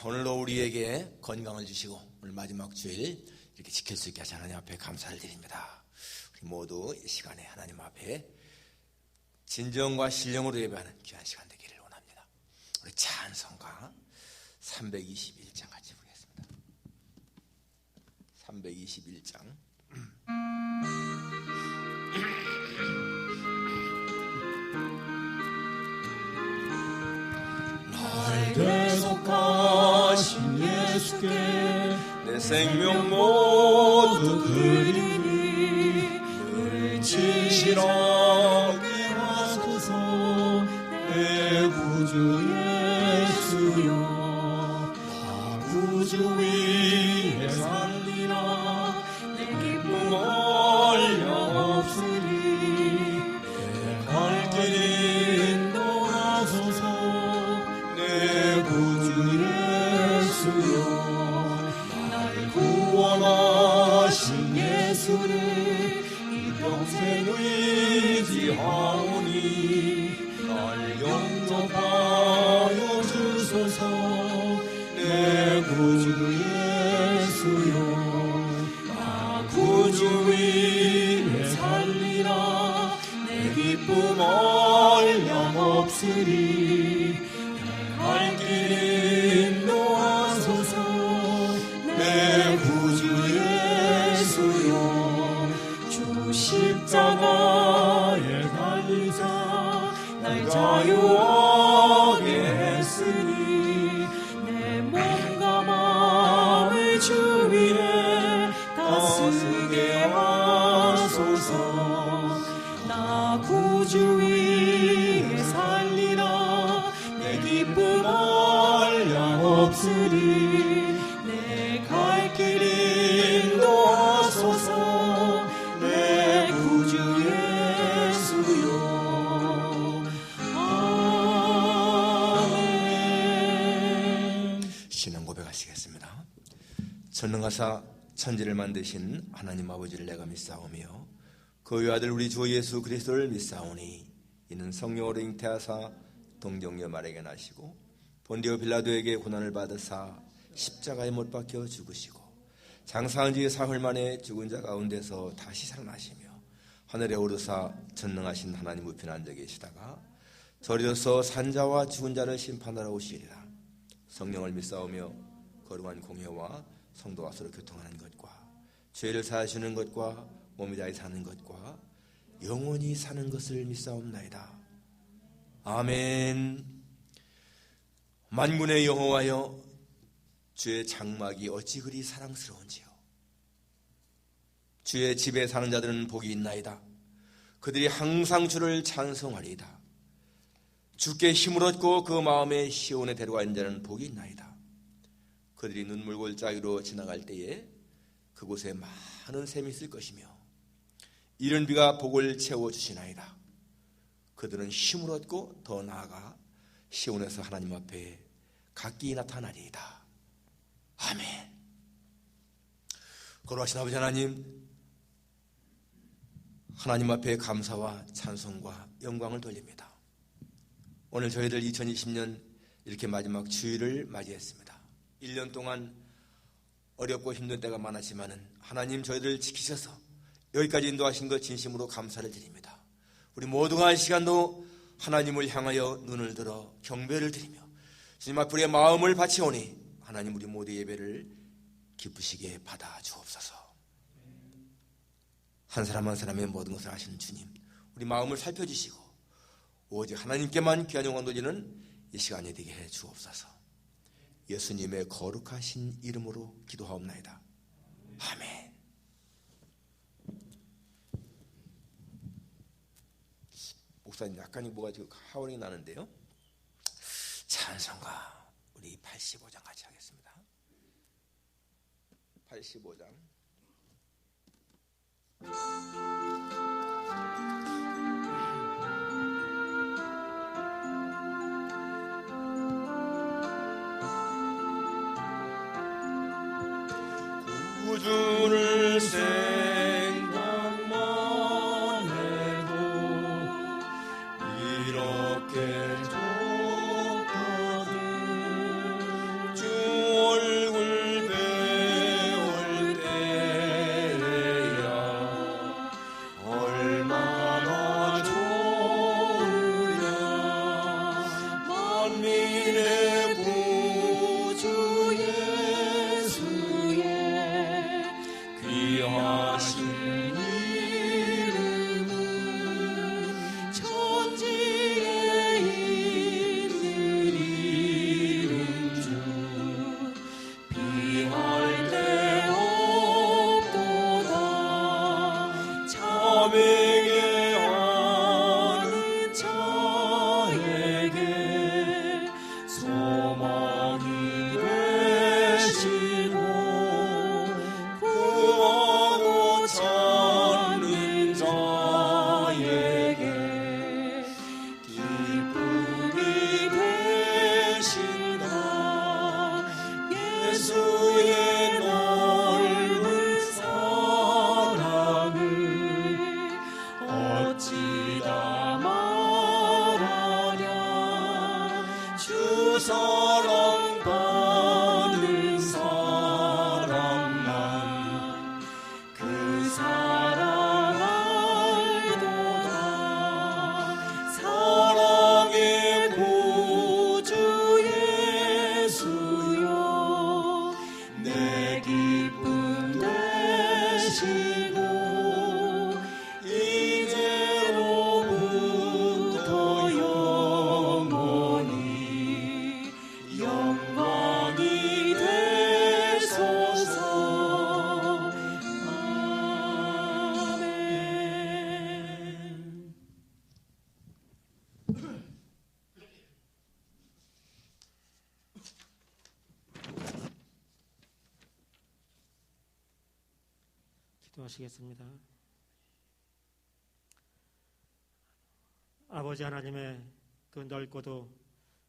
오늘도 우리에게 건강을 주시고 오늘 마지막 주일 이렇게 지킬 수 있게 하신 하나님 앞에 감사를 드립니다. 우리 모두 이 시간에 하나님 앞에 진정과 신령으로 예배하는 귀한 시간 되기를 원합니다. 우리 찬송가 321장 같이 보겠습니다. 321장 날 대속하신 예수께 내 생명 모두 드리니 늘 진실하게 하소서. 내 구주 예수여, 나 구주 위에 살리라. 내 기쁨 얼려없으니 내 갈 길 인도하소서. 내 구주 예수여, 날 구원하신 예수를 이평생 의지하오니 날 영접하여 주소서. 내 구주 예수여, 나 구주 위에 살리라. 내 기쁨 얼령없으리 갈 길 인도하소서. 내 구주 예수여, 주 십자가에 달리사 날 자유하게 했으니 내 몸과 마음을 주 위에 다스게 하소서. 나 구주 위에 살리라. 내 기쁨 얼령없으리 내 갈 길 인도하소서. 내 구주 예수여, 아멘. 신앙 고백하시겠습니다. 전능하사 천지를 만드신 하나님 아버지를 내가 믿사오며 그 외아들 우리 주 예수 그리스도를 믿사오니 이는 성령으로 잉태하사 동정녀 마리아에게 나시고 본디오 빌라도에게 고난을 받으사 십자가에 못 박혀 죽으시고 장사한 지 사흘 만에 죽은 자 가운데서 다시 살아나시며 하늘에 오르사 전능하신 하나님 우편에 앉아 계시다가 저리로서 산자와 죽은 자를 심판하러 오시리라. 성령을 믿사오며 거룩한 공회와 성도와 서로 교통하는 것과 죄를 사하시는 것과 몸이 다해 사는 것과 영원히 사는 것을 믿사옵나이다. 아멘. 만군의 여호와여, 주의 장막이 어찌 그리 사랑스러운지요. 주의 집에 사는 자들은 복이 있나이다. 그들이 항상 주를 찬송하리이다. 주께 힘을 얻고 그 마음에 시온에 데려가는 자는 복이 있나이다. 그들이 눈물골짜기로 지나갈 때에 그곳에 많은 샘이 있을 것이며 이른 비가 복을 채워주시나이다. 그들은 힘을 얻고 더 나아가 시온에서 하나님 앞에 각기 나타나리이다. 아멘. 거룩하신 아버지 하나님 앞에 감사와 찬송과 영광을 돌립니다. 오늘 저희들 2020년 이렇게 마지막 주일을 맞이했습니다. 1년 동안 어렵고 힘든 때가 많았지만은 하나님 저희들 지키셔서 여기까지 인도하신 것 진심으로 감사를 드립니다. 우리 모두가 한 시간도 하나님을 향하여 눈을 들어 경배를 드리며 주님 앞에 마음을 바치오니 하나님 우리 모두 예배를 기쁘시게 받아 주옵소서. 한 사람 한 사람의 모든 것을 아시는 주님, 우리 마음을 살펴주시고 오직 하나님께만 귀한 영광 돌리는 이 시간이 되게 해 주옵소서. 예수님의 거룩하신 이름으로 기도하옵나이다. 아멘. 목사님 약간 뭐가 지금 하원이 나는데요. 찬송가 우리 85장 같이 하겠습니다. 85장. 구주를 생각만 해도 이렇게 좋거든. 주 사랑받는 사람만 그 사랑 알도다. 사랑의 구주 예수여 내 기쁨 되시고 이제로부터 영원히 영광이 되소서. 아멘. 기도하시겠습니다. 아버지 하나님의 그 넓고도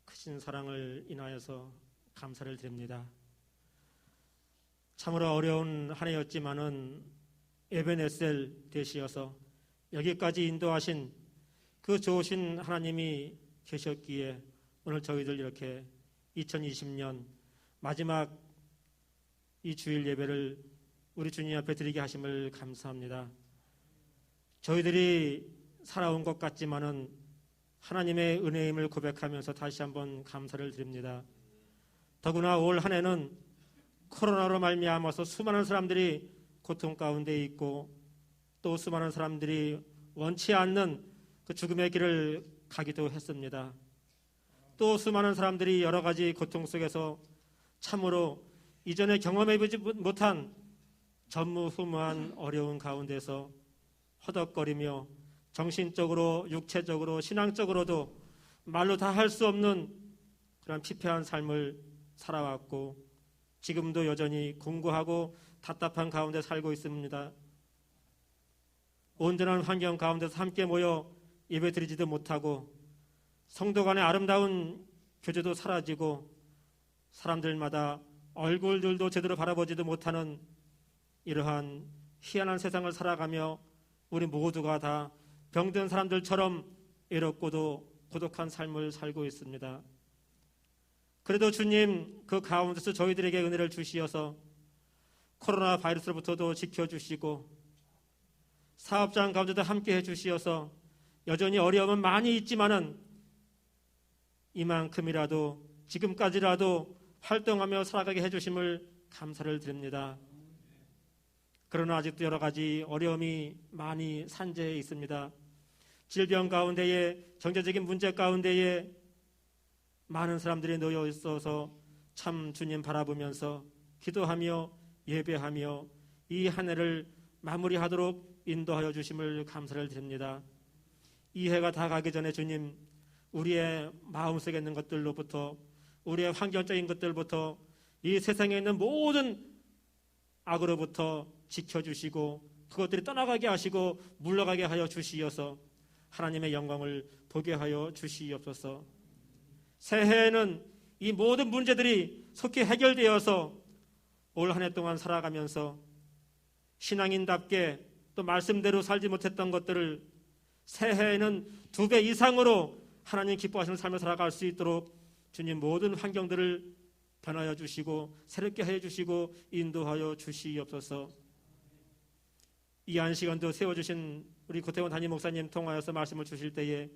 크신 사랑을 인하여서 감사를 드립니다. 참으로 어려운 한 해였지만은 에베네셀 되시어서 여기까지 인도하신 그 좋으신 하나님이 계셨기에 오늘 저희들 이렇게 2020년 마지막 이 주일 예배를 우리 주님 앞에 드리게 하심을 감사합니다. 저희들이 살아온 것 같지만은 하나님의 은혜임을 고백하면서 다시 한번 감사를 드립니다. 더구나 올 한 해는 코로나로 말미암아서 수많은 사람들이 고통 가운데 있고 또 수많은 사람들이 원치 않는 그 죽음의 길을 가기도 했습니다. 또 수많은 사람들이 여러 가지 고통 속에서 참으로 이전에 경험해보지 못한 전무후무한 어려운 가운데서 허덕거리며 정신적으로, 육체적으로, 신앙적으로도 말로 다 할 수 없는 그런 피폐한 삶을 살아왔고 지금도 여전히 공고하고 답답한 가운데 살고 있습니다. 온전한 환경 가운데서 함께 모여 예배드리지도 못하고 성도 간의 아름다운 교제도 사라지고 사람들마다 얼굴들도 제대로 바라보지도 못하는 이러한 희한한 세상을 살아가며 우리 모두가 다 병든 사람들처럼 외롭고도 고독한 삶을 살고 있습니다. 그래도 주님 그 가운데서 저희들에게 은혜를 주시어서 코로나 바이러스로부터도 지켜주시고 사업장 가운데도 함께 해주시어서 여전히 어려움은 많이 있지만은 이만큼이라도 지금까지라도 활동하며 살아가게 해주심을 감사를 드립니다. 그러나 아직도 여러 가지 어려움이 많이 산재해 있습니다. 질병 가운데에 경제적인 문제 가운데에 많은 사람들이 놓여 있어서 참 주님 바라보면서 기도하며 예배하며 이 한 해를 마무리하도록 인도하여 주심을 감사를 드립니다. 이 해가 다 가기 전에 주님 우리의 마음속에 있는 것들로부터 우리의 환경적인 것들부터 이 세상에 있는 모든 악으로부터 지켜주시고 그것들이 떠나가게 하시고 물러가게 하여 주시어서 하나님의 영광을 보게 하여 주시옵소서. 새해에는 이 모든 문제들이 속히 해결되어서 올 한 해 동안 살아가면서 신앙인답게 또 말씀대로 살지 못했던 것들을 새해에는 2배 이상으로 하나님 기뻐하시는 삶을 살아갈 수 있도록 주님 모든 환경들을 변하여 주시고 새롭게 해 주시고 인도하여 주시옵소서. 이 한 시간도 세워주신 우리 고태원 담임 목사님 통하여서 말씀을 주실 때에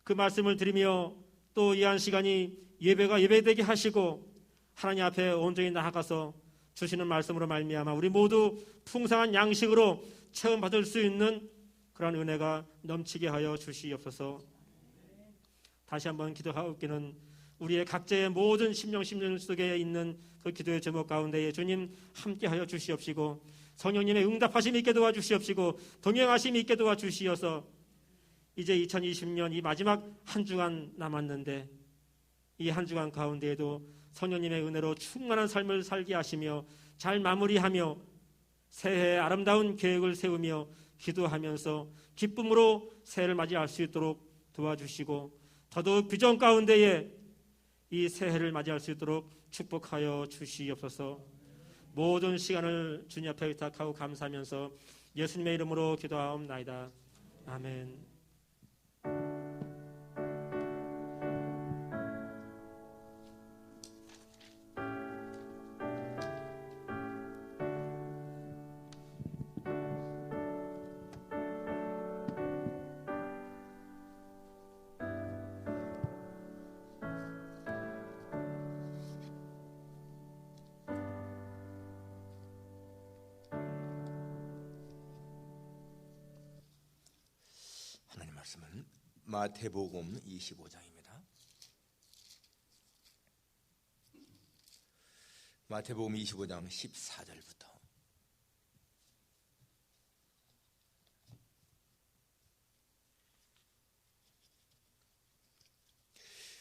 그 말씀을 드리며 또 이 한 시간이 예배가 예배되게 하시고 하나님 앞에 온전히 나아가서 주시는 말씀으로 말미암아 우리 모두 풍성한 양식으로 체험받을 수 있는 그런 은혜가 넘치게 하여 주시옵소서. 다시 한번 기도하옵기는 우리의 각자의 모든 심령 속에 있는 그 기도의 제목 가운데에 주님 함께하여 주시옵시고 성령님의 응답하심이 있게 도와주시옵시고 동행하심이 있게 도와주시어서 이제 2020년 이 마지막 한 주간 남았는데 이 한 주간 가운데에도 성령님의 은혜로 충만한 삶을 살게 하시며 잘 마무리하며 새해의 아름다운 계획을 세우며 기도하면서 기쁨으로 새해를 맞이할 수 있도록 도와주시고 더더욱 비전 가운데에 이 새해를 맞이할 수 있도록 축복하여 주시옵소서. 모든 시간을 주님 앞에 의탁하고 감사하면서 예수님의 이름으로 기도하옵나이다. 아멘. 말씀은 마태복음 25장입니다. 마태복음 25장 14절부터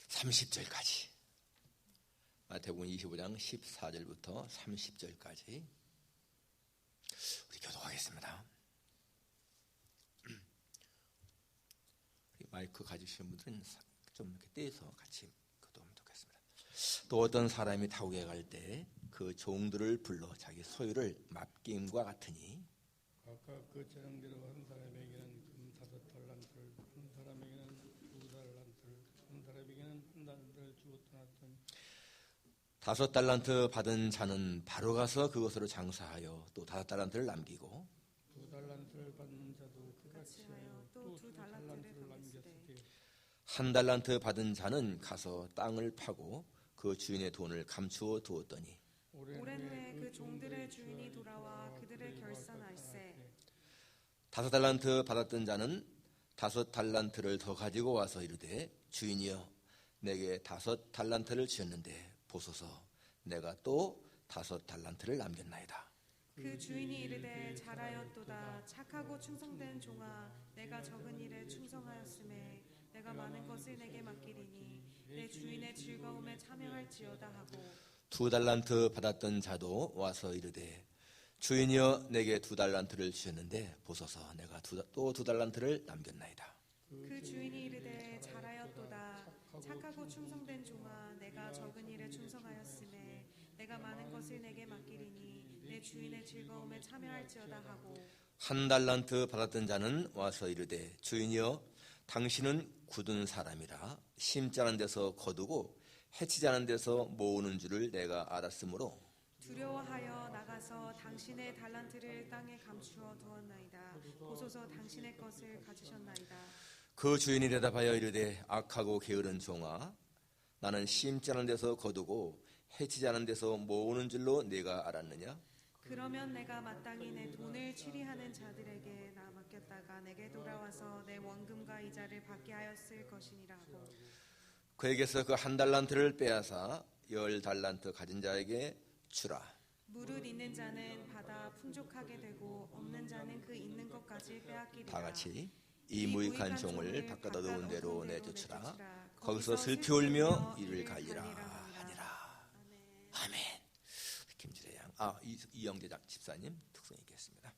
30절까지, 마태복음 25장 14절부터 30절까지 우리 교독하겠습니다. 마이크 가지시는 분들은 좀 이렇게 떼서 같이 교독하면 좋겠습니다. 또 어떤 사람이 타국에 갈 때 그 종들을 불러 자기 소유를 맡김과 같으니 각각 그 재량대로 한 사람에게는 금 5달란트를, 한 사람에게는 2달란트를, 한 사람에게는 1달란트를 주고 떠났더니 5달란트 받은 자는 바로 가서 그것으로 장사하여 또 5달란트를 남기고 2달란트를 받는 자도 그같이 하여 또 2달란트를 남겼으되 1달란트 받은 자는 가서 땅을 파고 그 주인의 돈을 감추어 두었더니 오랜 후에 그 종들의 주인이 돌아와 그들을 결산할세. 5달란트 받았던 자는 5달란트를 더 가지고 와서 이르되 주인이여 내게 5달란트를 주었는데 보소서 내가 또 5달란트를 남겼나이다. 그 주인이 이르되 잘하였도다. 착하고 충성된 종아, 내가 적은 일에 충성하였음에 내가 많은 것을 내게 맡기리니 내 주인의 즐거움에 참여할지어다 하고 2달란트 받았던 자도 와서 이르되 주인이여 내게 2달란트를 주셨는데 보소서 내가 또 2달란트를 남겼나이다. 그 주인이 이르되 잘하였도다. 착하고 충성된 종아, 내가 적은 일에 충성하였음에 내가 많은 것을 내게 맡기리니 내 주인의 즐거움에 참여할지어다 하고 1달란트 받았던 자는 와서 이르되 주인이여 당신은 굳은 사람이라 심지 않은 데서 거두고 해치지 않은 데서 모으는 줄을 내가 알았으므로 두려워하여 나가서 당신의 달란트를 땅에 감추어 두었나이다. 보소서 당신의 것을 가지셨나이다. 그 주인이 대답하여 이르되 악하고 게으른 종아 나는 심지 않은 데서 거두고 해치지 않은 데서 모으는 줄로 네가 알았느냐? 그러면 내가 마땅히 내 돈을 취리하는 자들에게 나 맡겼다가 내게 돌아와서 내 원금과 이자를 받게 하였을 것이니라 하고 그에게서 그 1달란트를 빼앗아 10달란트 가진 자에게 주라. 무릇 있는 자는 받아 풍족하게 되고 없는 자는 그 있는 것까지 빼앗기리라. 다 같이 이 무익한 종을 바꿔다 놓은 대로 내쫓으라. 거기서 슬피 울며 이를 갈리라 하니라. 아멘. 김지래 양, 이영재 집사님 특성 있겠습니다.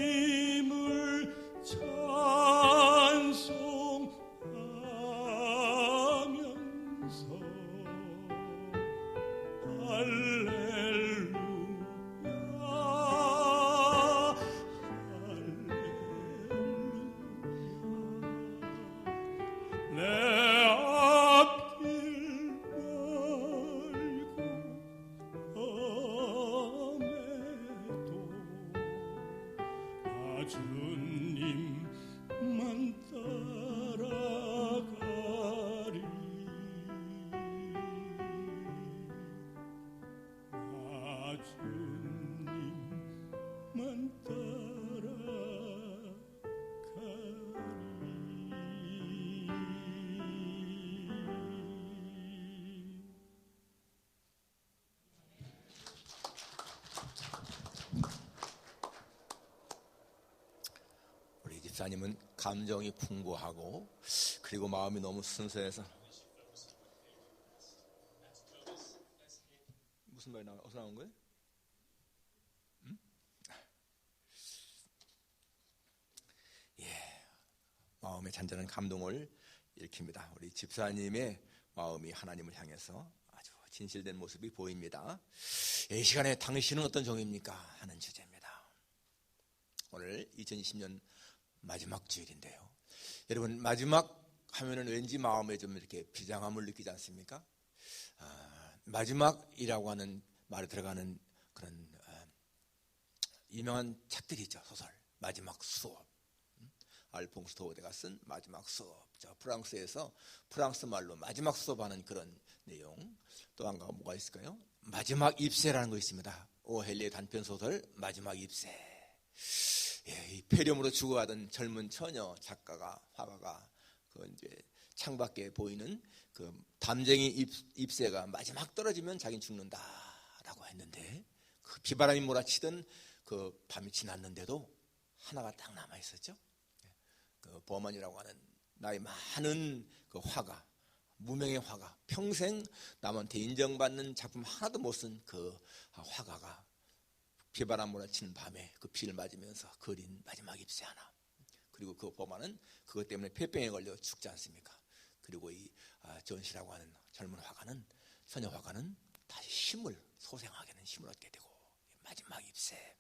주님을 찬송하면서 할렐루야 할렐루야 내 앞길 멀고 험해도 주님만 따라가리 주님만 따라가리 우리 집사님은 감정이 풍부하고 그리고 마음이 너무 순수해서 무슨 말이 어디서 나온 거예요? 응? 마음의 잔잔한 감동을 일으킵니다. 우리 집사님의 마음이 하나님을 향해서 아주 진실된 모습이 보입니다. 이 시간에 당신은 어떤 종입니까? 하는 주제입니다. 오늘 2020년 마지막 주일인데요. 여러분 마지막 하면은 왠지 마음에 좀 이렇게 비장함을 느끼지 않습니까? 마지막이라고 하는 말에 들어가는 그런 유명한 책들이 있죠. 소설 마지막 수업, 알퐁스 도우데가 쓴 마지막 수업. 프랑스에서 프랑스 말로 마지막 수업하는 그런 내용. 또 한 가지 뭐가 있을까요? 마지막 입세라는 거 있습니다. 오헬리의 단편 소설 마지막 입세. 이 폐렴으로 죽어가던 젊은 처녀 작가가 화가가 그 이제 창밖에 보이는 그 담쟁이 잎새가 마지막 떨어지면 자기는 죽는다라고 했는데 그 비바람이 몰아치던 그 밤이 지났는데도 하나가 딱 남아 있었죠. 그 버먼이라고 하는 나이 많은 그 화가, 무명의 화가, 평생 남한테 인정받는 작품 하나도 못 쓴 그 화가가 비바람 몰아치는 밤에 그 비를 맞으면서 그린 마지막 잎새 하나. 그리고 그 버먼은 그것 때문에 폐병에 걸려 죽지 않습니까? 그리고 이 존시라고 하는 젊은 화가는, 소녀 화가는 다시 힘을, 소생하게는 힘을 얻게 되고 마지막 잎새.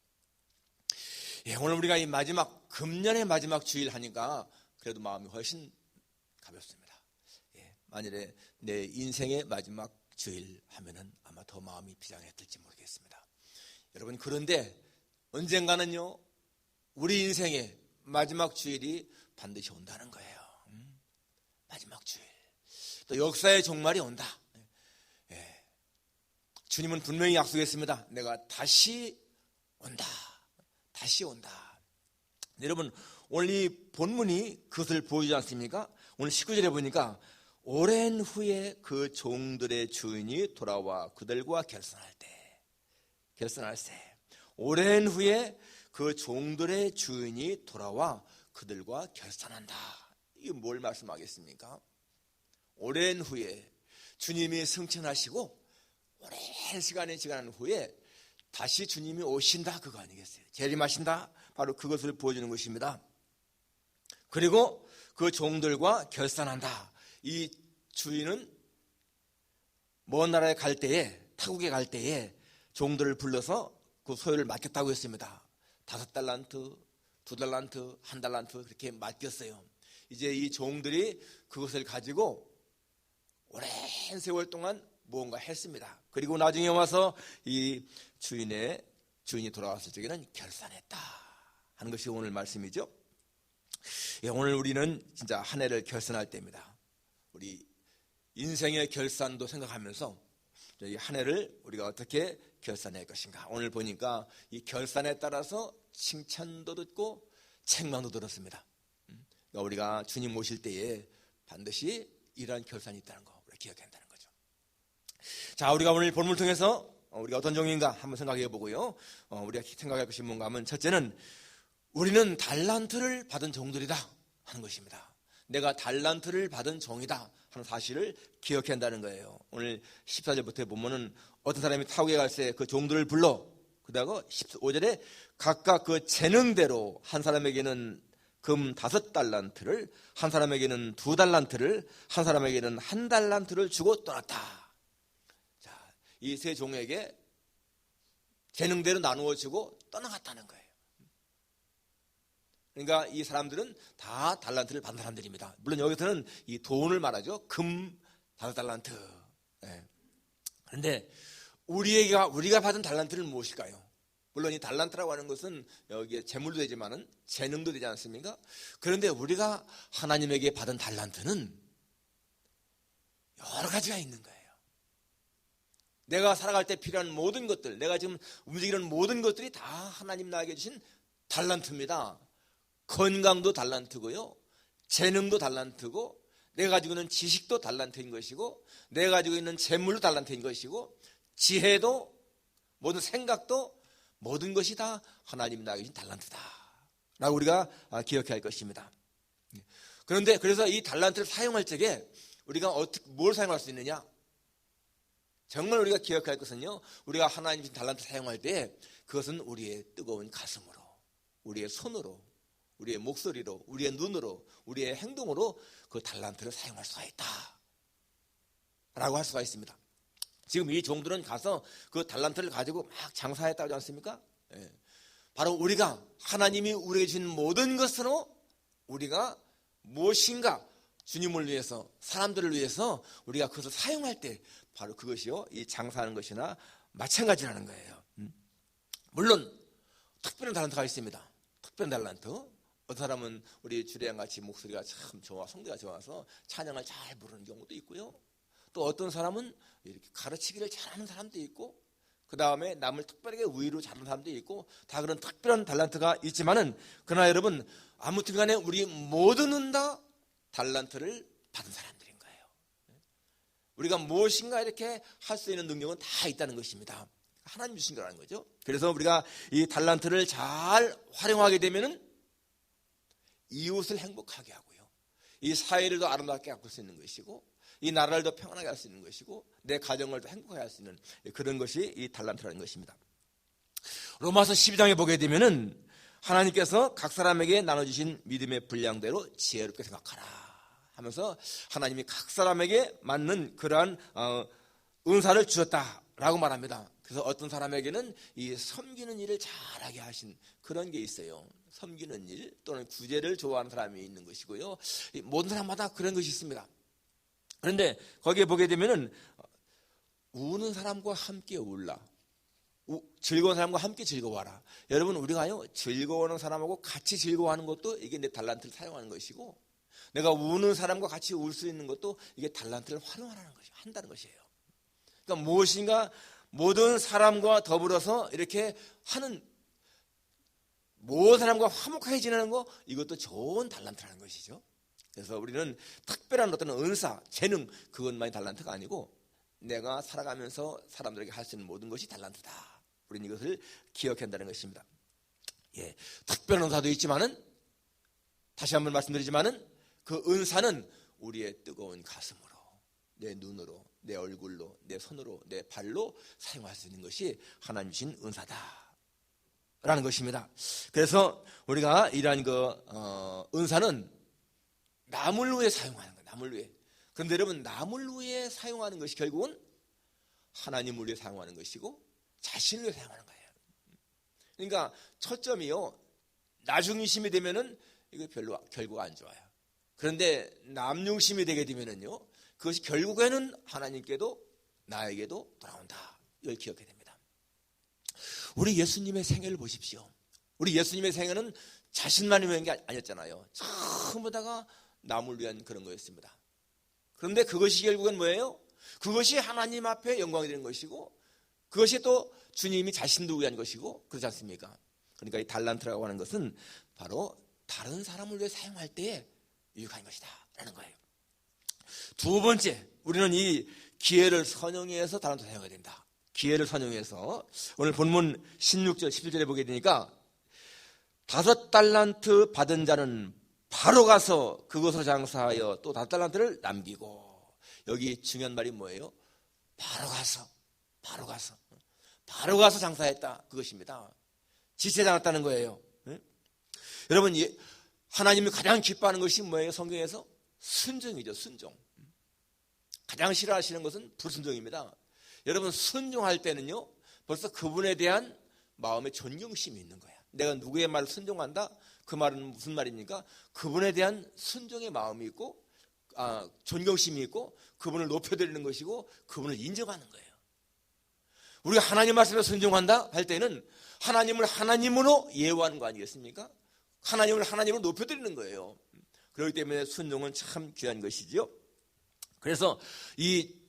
오늘 우리가 이 마지막 금년의 마지막 주일 하니까 그래도 마음이 훨씬 가볍습니다. 만일에 내 인생의 마지막 주일 하면은 아마 더 마음이 비장했을지 모르겠습니다. 여러분, 그런데 언젠가는요 우리 인생의 마지막 주일이 반드시 온다는 거예요. 마지막 주일, 또 역사의 종말이 온다. 주님은 분명히 약속했습니다. 내가 다시 온다. 다시 온다. 여러분, 오늘 이 본문이 그것을 보여주지 않습니까? 오늘 19절에 보니까 오랜 후에 그 종들의 주인이 돌아와 그들과 결선할 때, 오랜 후에 그 종들의 주인이 돌아와 그들과 결산한다. 이게 뭘 말씀하겠습니까? 오랜 후에 주님이 승천하시고 오랜 시간이 지난 후에 다시 주님이 오신다, 그거 아니겠어요? 재림하신다, 바로 그것을 보여주는 것입니다. 그리고 그 종들과 결산한다. 이 주인은 먼 나라에 갈 때에, 타국에 갈 때에 종들을 불러서 그 소유를 맡겼다고 했습니다. 5달란트, 2달란트, 1달란트 그렇게 맡겼어요. 이제 이 종들이 그것을 가지고 오랜 세월 동안 무언가 했습니다. 그리고 나중에 와서 이 주인이 돌아왔을 적에는 결산했다 하는 것이 오늘 말씀이죠. 예, 오늘 우리는 진짜 한 해를 결산할 때입니다. 우리 인생의 결산도 생각하면서 이 한 해를 우리가 어떻게 결산할 것인가. 오늘 보니까 이 결산에 따라서 칭찬도 듣고 책망도 들었습니다. 그러니까 우리가 주님 오실 때에 반드시 이러한 결산이 있다는 거 우리가 기억해야 한다는 거죠. 자, 우리가 오늘 본문을 통해서 우리가 어떤 종인가 한번 생각해 보고요. 우리가 생각할 것이 뭔가 하면, 첫째는 우리는 달란트를 받은 종들이다 하는 것입니다. 내가 달란트를 받은 종이다 하는 사실을 기억해야 한다는 거예요. 오늘 14절부터 보면은 어떤 사람이 타국에 갈 때 그 종들을 불러, 그다가 15절에 각각 그 재능대로 한 사람에게는 금 5달란트를, 한 사람에게는 2달란트를, 한 사람에게는 1달란트를 주고 떠났다. 자, 이 세 종에게 재능대로 나누어 주고 떠나갔다는 거예요. 그러니까 이 사람들은 다 달란트를 받은 사람들입니다. 물론 여기서는 이 돈을 말하죠. 금 5달란트. 네. 그런데 우리가 받은 달란트는 무엇일까요? 물론 이 달란트라고 하는 것은 여기에 재물도 되지만은 재능도 되지 않습니까? 그런데 우리가 하나님에게 받은 달란트는 여러 가지가 있는 거예요. 내가 살아갈 때 필요한 모든 것들, 내가 지금 움직이는 모든 것들이 다 하나님 나에게 주신 달란트입니다. 건강도 달란트고요, 재능도 달란트고, 내가 가지고 있는 지식도 달란트인 것이고, 내가 가지고 있는 재물도 달란트인 것이고, 지혜도, 모든 생각도, 모든 것이 다 하나님 나에게 주신 달란트다 라고 우리가 기억해야 할 것입니다. 그런데 그래서 이 달란트를 사용할 적에 우리가 뭘 사용할 수 있느냐? 정말 우리가 기억할 것은요, 우리가 하나님 주신 달란트를 사용할 때 그것은 우리의 뜨거운 가슴으로, 우리의 손으로, 우리의 목소리로, 우리의 눈으로, 우리의 행동으로 그 달란트를 사용할 수가 있다 라고 할 수가 있습니다. 지금 이 종들은 가서 그 달란트를 가지고 막 장사했다고 하지 않습니까? 예. 바로 우리가 하나님이 우리에게 주신 모든 것으로 우리가 무엇인가 주님을 위해서, 사람들을 위해서 우리가 그것을 사용할 때 바로 그것이요, 이 장사하는 것이나 마찬가지라는 거예요. 물론 특별한 달란트가 있습니다. 특별한 달란트. 어떤 사람은 우리 주례양같이 목소리가 참 좋아, 성대가 좋아서 찬양을 잘 부르는 경우도 있고요. 또 어떤 사람은 이렇게 가르치기를 잘하는 사람도 있고, 그 다음에 남을 특별하게 우위로 잘하는 사람도 있고, 다 그런 특별한 달란트가 있지만은, 그러나 여러분, 아무튼 간에 우리 모두는 다 달란트를 받은 사람들인 거예요. 우리가 무엇인가 이렇게 할 수 있는 능력은 다 있다는 것입니다. 하나님 주신 거라는 거죠. 그래서 우리가 이 달란트를 잘 활용하게 되면은 이웃을 행복하게 하고요, 이 사회를 더 아름답게 가꿀 수 있는 것이고, 이 나라를 더 평안하게 할 수 있는 것이고, 내 가정을 더 행복하게 할 수 있는 그런 것이 이 달란트라는 것입니다. 로마서 12장에 보게 되면은 하나님께서 각 사람에게 나눠주신 믿음의 분량대로 지혜롭게 생각하라 하면서 하나님이 각 사람에게 맞는 그러한 은사를 주셨다라고 말합니다. 그래서 어떤 사람에게는 이 섬기는 일을 잘하게 하신 그런 게 있어요. 섬기는 일 또는 구제를 좋아하는 사람이 있는 것이고요, 모든 사람마다 그런 것이 있습니다. 그런데 거기에 보게 되면은 우는 사람과 함께 울라, 즐거운 사람과 함께 즐거워하라. 여러분, 우리가요, 즐거워하는 사람하고 같이 즐거워하는 것도 이게 내 달란트를 사용하는 것이고, 내가 우는 사람과 같이 울 수 있는 것도 이게 달란트를 활용하는 것이 한다는 것이에요. 그러니까 무엇인가 모든 사람과 더불어서 이렇게 하는, 모든 사람과 화목하게 지내는 거, 이것도 좋은 달란트라는 것이죠. 그래서 우리는 특별한 어떤 은사, 재능, 그것만이 달란트가 아니고 내가 살아가면서 사람들에게 할 수 있는 모든 것이 달란트다. 우리는 이것을 기억해야 한다는 것입니다. 예, 특별한 은사도 있지만은, 다시 한번 말씀드리지만은, 그 은사는 우리의 뜨거운 가슴으로, 내 눈으로, 내 얼굴로, 내 손으로, 내 발로 사용할 수 있는 것이 하나님 주신 은사다라는 것입니다. 그래서 우리가 이러한 은사는 남을 위해 사용하는 거예요. 남을 위해. 그런데 여러분, 남을 위해 사용하는 것이 결국은 하나님을 위해 사용하는 것이고 자신을 위해 사용하는 거예요. 그러니까 초점이요, 나중심이 되면은 이거 별로 결국 안 좋아요. 그런데 남중심이 되게 되면은요, 그것이 결국에는 하나님께도 나에게도 돌아온다. 이걸 기억해야 됩니다. 우리 예수님의 생애를 보십시오. 우리 예수님의 생애는 자신만을 위한 게 아니었잖아요. 전부 다가 남을 위한 그런 거였습니다. 그런데 그것이 결국은 뭐예요? 그것이 하나님 앞에 영광이 되는 것이고, 그것이 또 주님이 자신도 위한 것이고, 그렇지 않습니까? 그러니까 이 달란트라고 하는 것은 바로 다른 사람을 위해 사용할 때에 유익한 것이다 라는 거예요. 두 번째, 우리는 이 기회를 선용해서 달란트 사용해야 된다. 기회를 선용해서 오늘 본문 16절 17절에 보게 되니까 5달란트 받은 자는 바로 가서 그것으로 장사하여 또 5달란트를 남기고, 여기 중요한 말이 뭐예요? 바로 가서 장사했다, 그것입니다. 지체하지 않았다는 거예요. 여러분, 하나님이 가장 기뻐하는 것이 뭐예요? 성경에서 순종이죠. 순종. 가장 싫어하시는 것은 불순종입니다. 여러분, 순종할 때는요, 벌써 그분에 대한 마음의 존경심이 있는 거야. 내가 누구의 말을 순종한다? 그 말은 무슨 말입니까? 그분에 대한 순종의 마음이 있고, 존경심이 있고, 그분을 높여드리는 것이고, 그분을 인정하는 거예요. 우리가 하나님 말씀에 순종한다 할 때는 하나님을 하나님으로 예우하는 거 아니겠습니까? 하나님을 하나님으로 높여드리는 거예요. 그렇기 때문에 순종은 참 귀한 것이지요. 그래서 이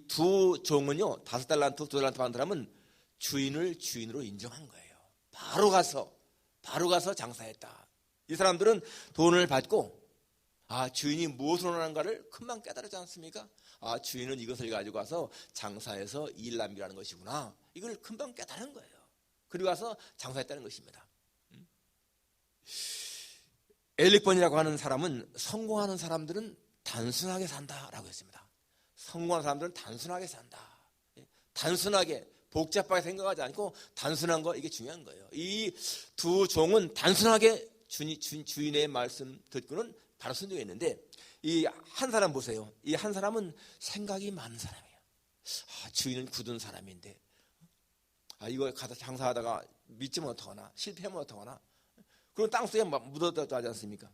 두 종은요, 5달란트, 2달란트 받은 사람은 주인을 주인으로 인정한 거예요. 바로 가서 장사했다. 이 사람들은 돈을 받고, 주인이 무엇을 원하는가를 금방 깨달았지 않습니까? 주인은 이것을 가지고 와서 장사해서 일 남기라는 것이구나. 이걸 금방 깨달은 거예요. 그리고 와서 장사했다는 것입니다. 엘릭번이라고 하는 사람은 성공하는 사람들은 단순하게 산다라고 했습니다. 성공한 사람들은 단순하게 산다. 단순하게, 복잡하게 생각하지 않고 단순한 거, 이게 중요한 거예요. 이 두 종은 단순하게 주인의 말씀 듣고는 바로 순종했는데, 이 한 사람 보세요. 이 한 사람은 생각이 많은 사람이에요. 주인은 굳은 사람인데, 이거 가서 장사하다가 믿지면 어떡하나, 실패하면 어떡하나, 그럼 땅속에 묻어뒀다 하지 않습니까?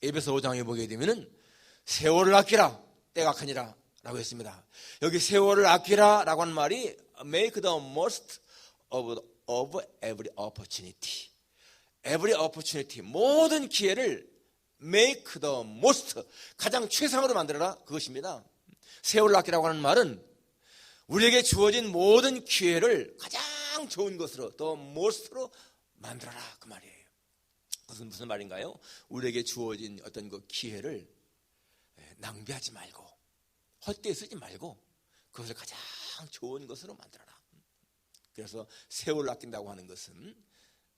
에베소 5장에 보게 되면은 세월을 아끼라, 때가 크니라 라고 했습니다. 여기 세월을 아끼라 라고 하는 말이 make the most of every opportunity. every opportunity, 모든 기회를 make the most, 가장 최상으로 만들어라, 그것입니다. 세월을 아끼라고 하는 말은 우리에게 주어진 모든 기회를 가장 좋은 것으로, the most로 만들어라, 그 말이에요. 그것은 무슨 말인가요? 우리에게 주어진 어떤 그 기회를 낭비하지 말고, 헛되이 쓰지 말고, 그것을 가장 좋은 것으로 만들어라. 그래서 세월을 아낀다고 하는 것은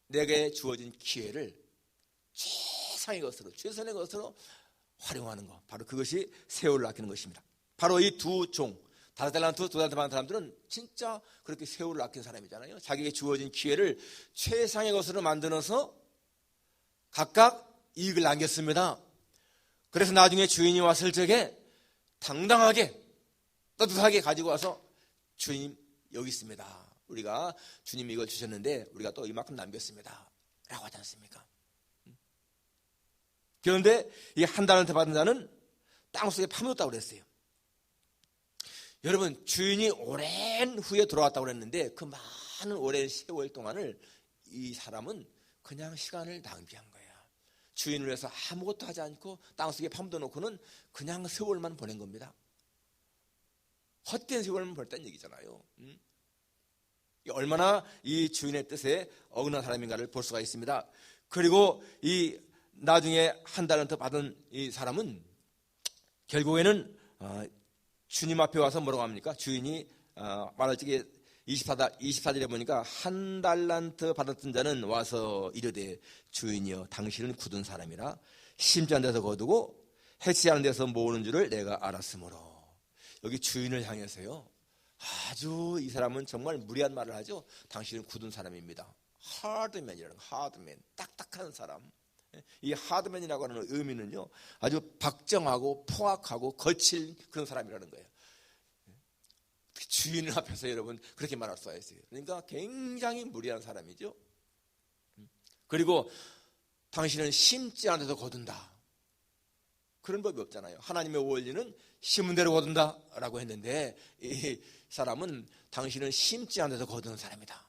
내게 주어진 기회를 최상의 것으로, 최선의 것으로 활용하는 것, 바로 그것이 세월을 아끼는 것입니다. 바로 이 두 종, 5달란트, 2달란트 받은 사람들은 진짜 그렇게 세월을 아낀 사람이잖아요. 자기에게 주어진 기회를 최상의 것으로 만들어서 각각 이익을 남겼습니다. 그래서 나중에 주인이 왔을 적에 당당하게, 따뜻하게 가지고 와서, 주님 여기 있습니다. 우리가 주님이 이걸 주셨는데 우리가 또 이만큼 남겼습니다 라고 하지 않습니까? 그런데 이 한 달란트 받은 자는 땅속에 파묻었다고 그랬어요. 여러분, 주인이 오랜 후에 돌아왔다고 그랬는데 그 많은 오랜 세월 동안을 이 사람은 그냥 시간을 낭비한 거예요. 주인을 위해서 아무것도 하지 않고 땅속에 파묻어 놓고는 그냥 세월만 보낸 겁니다. 헛된 세월만 보냈다는 얘기잖아요. 얼마나 이 주인의 뜻에 어긋난 사람인가를 볼 수가 있습니다. 그리고 이 나중에 한 달란트 받은 이 사람은 결국에는 주님 앞에 와서 뭐라고 합니까? 주인이 말할 적에 24절에 보니까 한 달란트 받았던 자는 와서 이르되 주인이여 당신은 굳은 사람이라 심지 않은 데서 거두고 해치지 않은 데서 모으는 줄을 내가 알았으므로. 여기 주인을 향해서요, 아주 이 사람은 정말 무리한 말을 하죠. 당신은 굳은 사람입니다. 하드맨이라는, 하드맨, 딱딱한 사람. 이 하드맨이라고 하는 의미는요, 아주 박정하고 포악하고 거칠 그런 사람이라는 거예요. 주인 앞에서 여러분 그렇게 말할 수가 있어요. 그러니까 굉장히 무리한 사람이죠. 그리고 당신은 심지 않은 데서 거둔다. 그런 법이 없잖아요. 하나님의 원리는 심은 대로 거둔다 라고 했는데, 이 사람은 당신은 심지 않은 데서 거두는 사람이다.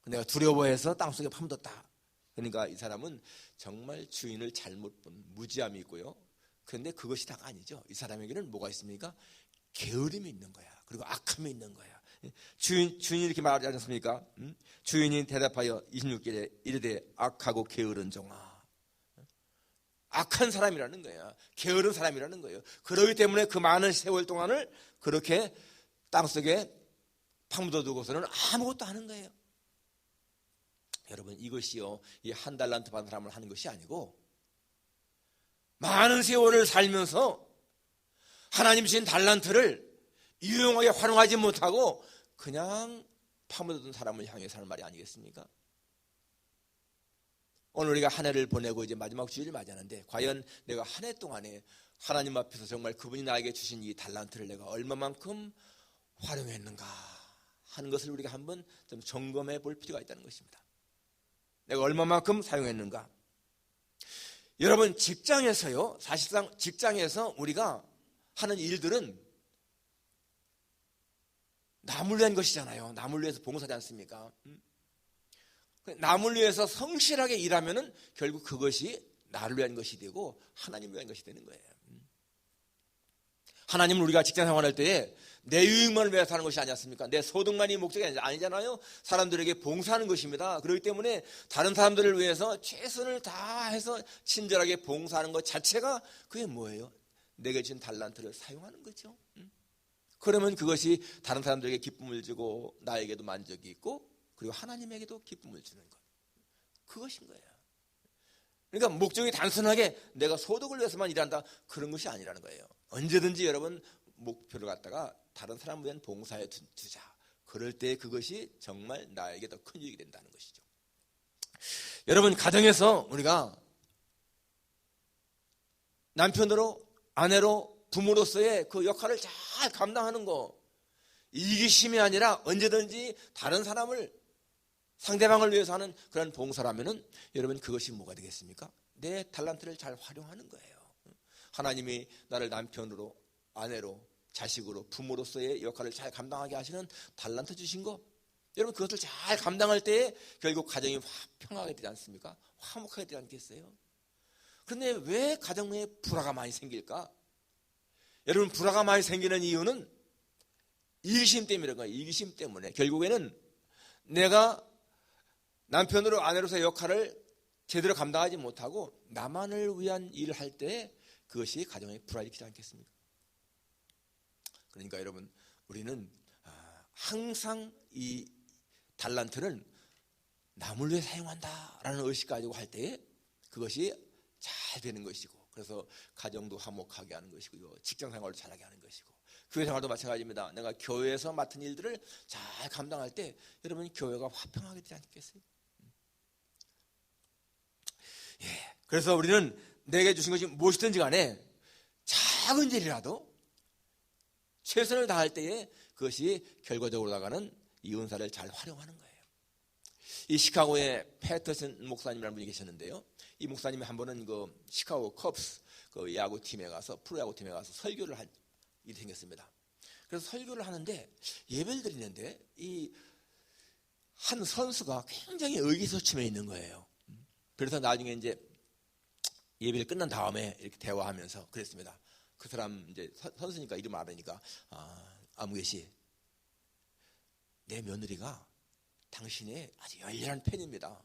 내가 두려워해서 땅속에 파묻었다. 그러니까 이 사람은 정말 주인을 잘못 본 무지함이 있고요. 그런데 그것이 다가 아니죠. 이 사람에게는 뭐가 있습니까? 게으름이 있는 거야. 그리고 악함이 있는 거야. 주인이 이렇게 말하지 않습니까? 주인이 대답하여 26절에 이르되 악하고 게으른 종아. 악한 사람이라는 거야. 게으른 사람이라는 거예요. 그렇기 때문에 그 많은 세월 동안을 그렇게 땅속에 파묻어 두고서는 아무것도 안 하는 거예요. 여러분, 이것이요, 이 한 달란트 받은 사람을 하는 것이 아니고, 많은 세월을 살면서 하나님 주신 달란트를 유용하게 활용하지 못하고 그냥 파묻어둔 사람을 향해서 하는 말이 아니겠습니까? 오늘 우리가 한 해를 보내고 이제 마지막 주일을 맞이하는데, 과연 내가 한 해 동안에 하나님 앞에서 정말 그분이 나에게 주신 이 달란트를 내가 얼마만큼 활용했는가 하는 것을 우리가 한번 좀 점검해 볼 필요가 있다는 것입니다. 내가 얼마만큼 사용했는가. 여러분, 직장에서요, 사실상 직장에서 우리가 하는 일들은 남을 위한 것이잖아요. 남을 위해서 봉사하지 않습니까? 남을 위해서 성실하게 일하면은 결국 그것이 나를 위한 것이 되고 하나님을 위한 것이 되는 거예요. 하나님은 우리가 직장 생활할 때에 내 유익만을 위해서 하는 것이 아니지 않습니까? 내 소득만이 목적이 아니잖아요. 사람들에게 봉사하는 것입니다. 그렇기 때문에 다른 사람들을 위해서 최선을 다해서 친절하게 봉사하는 것 자체가 그게 뭐예요? 내게 준 달란트를 사용하는 거죠. 그러면 그것이 다른 사람들에게 기쁨을 주고 나에게도 만족이 있고 그리고 하나님에게도 기쁨을 주는 것. 그것인 거예요. 그러니까 목적이 단순하게 내가 소득을 위해서만 일한다, 그런 것이 아니라는 거예요. 언제든지 여러분 목표를 갖다가 다른 사람을 위한 봉사에 두자. 그럴 때 그것이 정말 나에게 더 큰 이익이 된다는 것이죠. 여러분, 가정에서 우리가 남편으로, 아내로, 부모로서의 그 역할을 잘 감당하는 거, 이기심이 아니라 언제든지 다른 사람을, 상대방을 위해서 하는 그런 봉사라면은 여러분, 그것이 뭐가 되겠습니까? 내 달란트를 잘 활용하는 거예요. 하나님이 나를 남편으로, 아내로, 자식으로, 부모로서의 역할을 잘 감당하게 하시는 달란트 주신 거, 여러분 그것을 잘 감당할 때에 결국 가정이 화평하게 되지 않습니까? 화목하게 되지 않겠어요? 그런데 왜 가정에 불화가 많이 생길까? 여러분, 불화가 많이 생기는 이유는 이기심 때문이라는 거예요. 이기심 때문에. 결국에는 내가 남편으로, 아내로서의 역할을 제대로 감당하지 못하고 나만을 위한 일을 할 때 그것이 가정에 불화를 일으키지 않겠습니까? 그러니까 여러분, 우리는 항상 이 달란트는 남을 위해 사용한다라는 의식 가지고 할 때에 그것이 잘 되는 것이고, 그래서 가정도 화목하게 하는 것이고요, 직장 생활도 잘하게 하는 것이고, 교회 생활도 마찬가지입니다. 내가 교회에서 맡은 일들을 잘 감당할 때 여러분, 교회가 화평하게 되지 않겠어요? 예, 그래서 우리는 내게 주신 것이 무엇이든지 간에 작은 일이라도 최선을 다할 때에 그것이 결과적으로 나가는 이 은사를 잘 활용하는 거예요. 이 시카고에 패터슨 목사님이라는 분이 계셨는데요, 이 목사님이 한 번은 그 시카고 컵스 그 야구팀에 가서, 프로야구팀에 가서 설교를 한 일이 생겼습니다. 그래서 설교를 하는데 예배를 드리는데 이 한 선수가 굉장히 의기소침해 있는 거예요. 그래서 나중에 이제 예배를 끝난 다음에 이렇게 대화하면서 그랬습니다. 그 사람 이제 선수니까 이름 알으니까, 아무개 씨, 내 며느리가 당신의 아주 열렬한 팬입니다.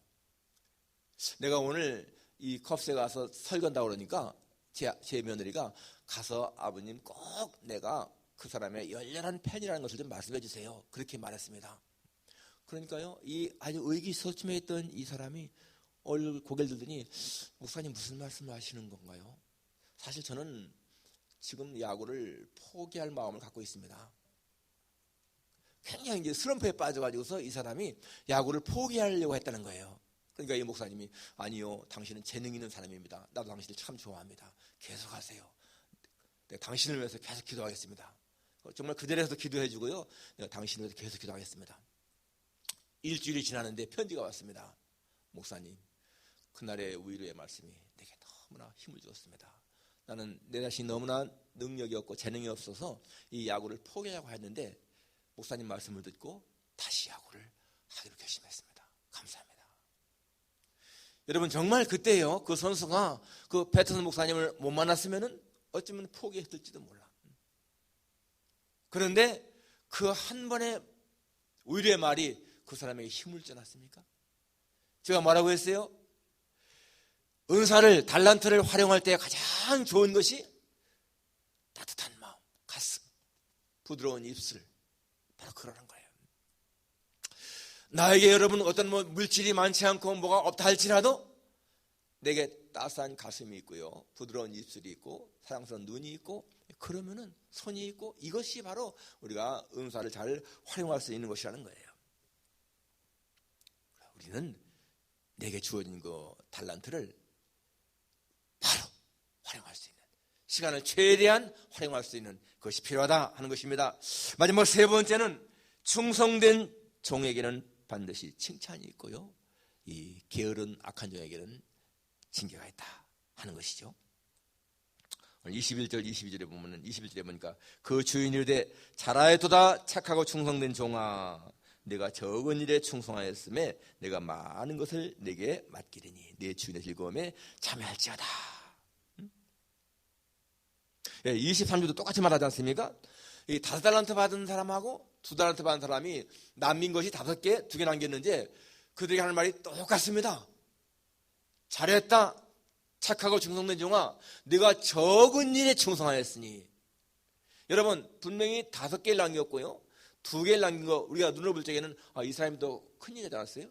내가 오늘 이 컵스에 가서 설교한다고 그러니까 제 며느리가 가서 아버님 꼭 내가 그 사람의 열렬한 팬이라는 것을 좀 말씀해 주세요. 그렇게 말했습니다. 그러니까요, 이 아주 의기소침해 있던 이 사람이 얼굴 고개를 들더니, 목사님 무슨 말씀을 하시는 건가요? 사실 저는 지금 야구를 포기할 마음을 갖고 있습니다. 굉장히 이제 슬럼프에 빠져가지고서 이 사람이 야구를 포기하려고 했다는 거예요. 그러니까 이 목사님이 아니요, 당신은 재능 있는 사람입니다. 나도 당신을 참 좋아합니다. 계속하세요. 내가 당신을 위해서 계속 기도하겠습니다. 정말 그 자리에서 기도해 주고요. 내가 당신을 위해서 계속 기도하겠습니다. 일주일이 지났는데 편지가 왔습니다. 목사님, 그날의 위로의 말씀이 내게 너무나 힘을 주었습니다. 나는 내 자신이 너무나 능력이 없고 재능이 없어서 이 야구를 포기하려고 했는데 목사님 말씀을 듣고 다시 야구를 하기로 결심했습니다. 감사합니다. 여러분, 정말 그때요, 그 선수가 그 패터슨 목사님을 못 만났으면은 어쩌면 포기했을지도 몰라. 그런데 그 한 번의 위로의 말이 그 사람에게 힘을 주지 않았습니까? 제가 뭐라고 했어요? 은사를, 달란트를 활용할 때 가장 좋은 것이 따뜻한 마음, 가슴, 부드러운 입술, 바로 그러는 거예요. 나에게 여러분 어떤 물질이 많지 않고 뭐가 없다 할지라도 내게 따스한 가슴이 있고요, 부드러운 입술이 있고 사랑스러운 눈이 있고 그러면은 손이 있고, 이것이 바로 우리가 은사를 잘 활용할 수 있는 것이라는 거예요. 우리는 내게 주어진 그 달란트를 바로 활용할 수 있는, 시간을 최대한 활용할 수 있는 것이 필요하다 하는 것입니다. 마지막 세 번째는 충성된 종에게는 반드시 칭찬이 있고요, 이 게으른 악한 종에게는 징계가 있다 하는 것이죠. 21절 22절에 보면은 21절에 보니까 그 주인이 이르되 잘하였도다 착하고 충성된 종아, 내가 적은 일에 충성하였음에 내가 많은 것을 내게 맡기리니 내 주인의 즐거움에 참여할지어다. 23절도 똑같이 말하지 않습니까? 이 5달란트 받은 사람하고 2달란트 받은 사람이 남긴 것이 5개, 2개 남겼는데 그들이 하는 말이 똑같습니다. 잘했다, 착하고 충성된 종아, 네가 적은 일에 충성하였으니. 여러분, 분명히 5개를 남겼고요, 2개를 남긴 거 우리가 눈으로 볼 적에는 이 사람이 더 큰 일이 나왔어요.